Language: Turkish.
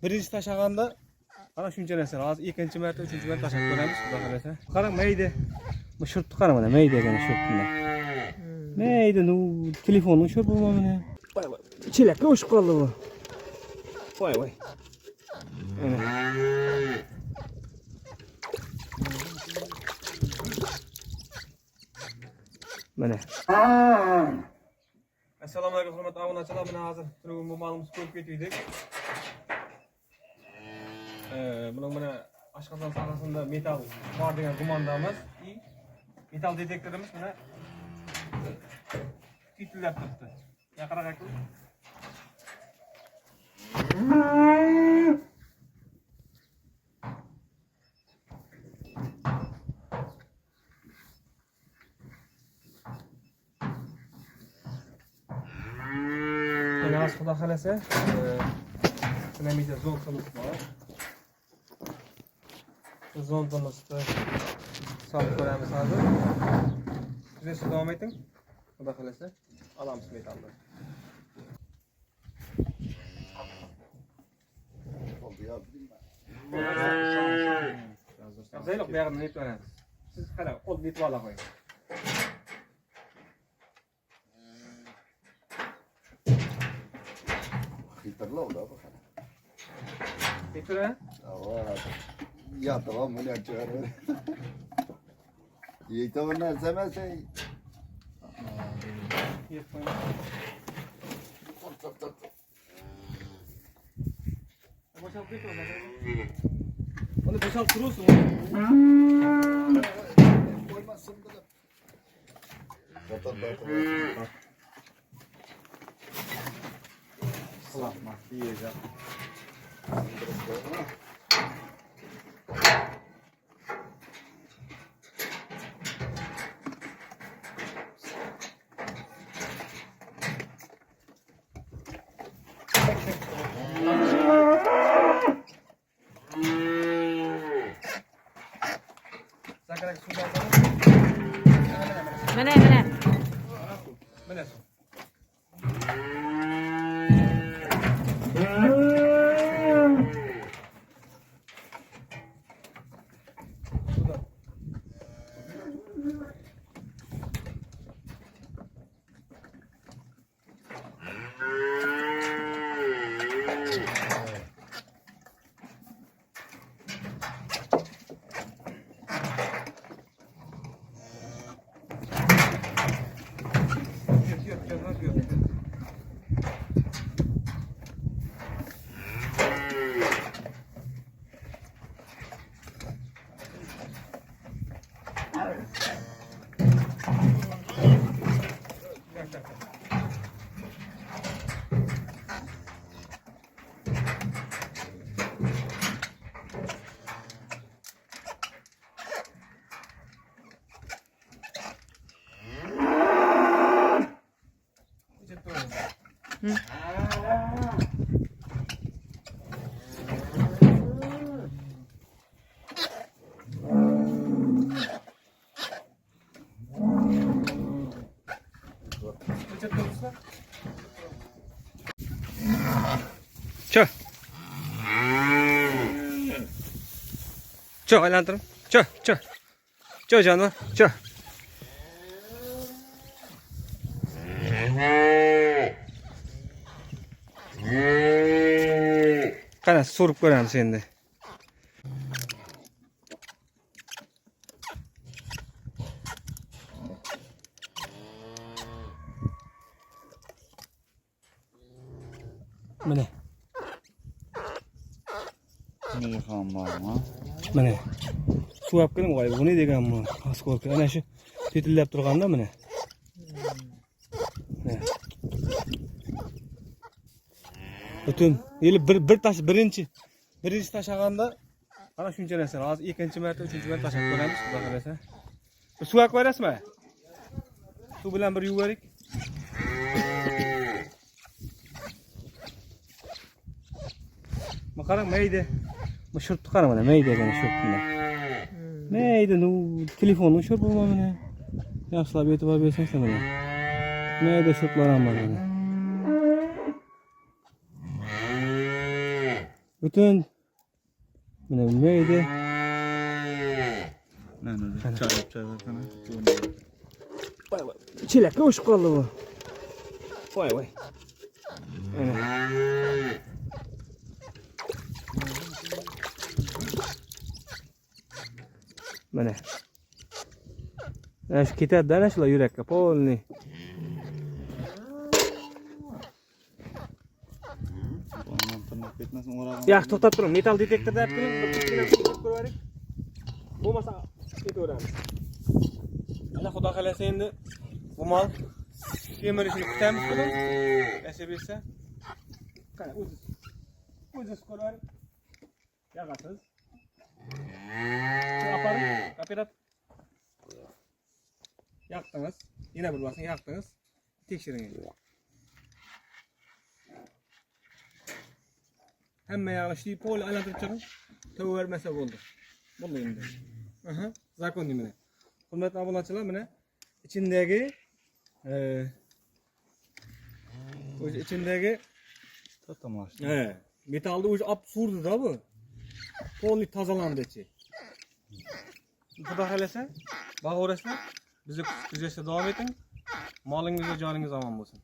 birinchi tashaganda ana shuncha narsa. Hozir ikkinchi marta, uchinchi marta tashab ko'ramiz, xudo xolasa. Qarang, mayda. Bu shurtni qara mana, mayda degan shurtni. Mayda, nu telefonning shurti bu mana. Voy voy. Chelakka o'shib qoldi bu. Voy voy. Mana. Assalomu alaykum hurmatli obunachilar. Mana hozir turgan bu malimizni ko'rib ketdik. Bunun mana Ashqazon sahasında metal var degan gumondamiz. Metal detektorimiz mana titillab turibdi. Yaqinroq aka. Mana xudo xolasa, dinamita zontimiz bor. Zontimizni solib ko'ramiz hozir. Sizlar davom eting. Xudo xolasa, olamiz metalni. Zeylik bu yerden netip öğreniriz. Siz hala kol netip ala koyun. Filtrli oldu abi. Filtre ha? Ya tamam bunu açıyor. İyi tamam ne sevmezsen. Yet koyun. Boşalt bir koyun. Onu boşalt durursun. Koymazsın da. Zaten Kulakma, yiyeceğim. Mana, mana. Mana. Çö. Çö aylandırın. Çö, çö. Çö canım, çö. Qana so'rib ko'ramiz endi. Mana. Ne ham var mı? Mana. Suv olib keling, voy, bu ne deganmi? Askolka. Ana shu tetillab turganda mana. Butun yili bir taş birinchi tashaganda ana shuncha narsa. Hozir ikkinchi marta, uchinchi marta tashab ko'ramiz, xudo xolasa. Suv olib ko'rasizmi? Suv bilan bir yuvarik. Qarang, mayda. Bu shurtni qara mana, mayda degan shurtni. Mayda, nu telefonning shurti bu mana. Yaxshilab e'tibor bersanglar mana. Mayda shurtlar ham bor mana. Bütün neydi? Çay sana. Vay vay. Çilekle uçup kaldı bu. Vay vay. Aynen. Mana. Ana şu ketadi ana shular yurakka polni. Yaxshi to'xtab turing. Metal detektorda olib keling. Bir kichkina ko'rsatib ko'raylik. Bo'lmasa ketaveramiz. Ana xudo xolasa endi bu mol kemirishini kutamiz buni. Nasib etsa. Qani o'zingiz ko'raylik. Yag'asiz. Aparing, operator. Yaqdingiz. Yana bir basing, yaqdingiz. Tekshiring. Hamma yog'i ishlayib, pol aylantirib chiqing. Tavavermasa bo'ldi. Bo'ldi endi. Aha, zakon mana. Hurmatli obunachilar, mana ichindagi o'zi ichindagi metalni o'zi olib surdi-da bu. Polni tozalandi-chi. Xudo xolasa, bag'orasizlar, bizni kuzatishda davom eting. Molingiz va joningiz omon bo'lsin.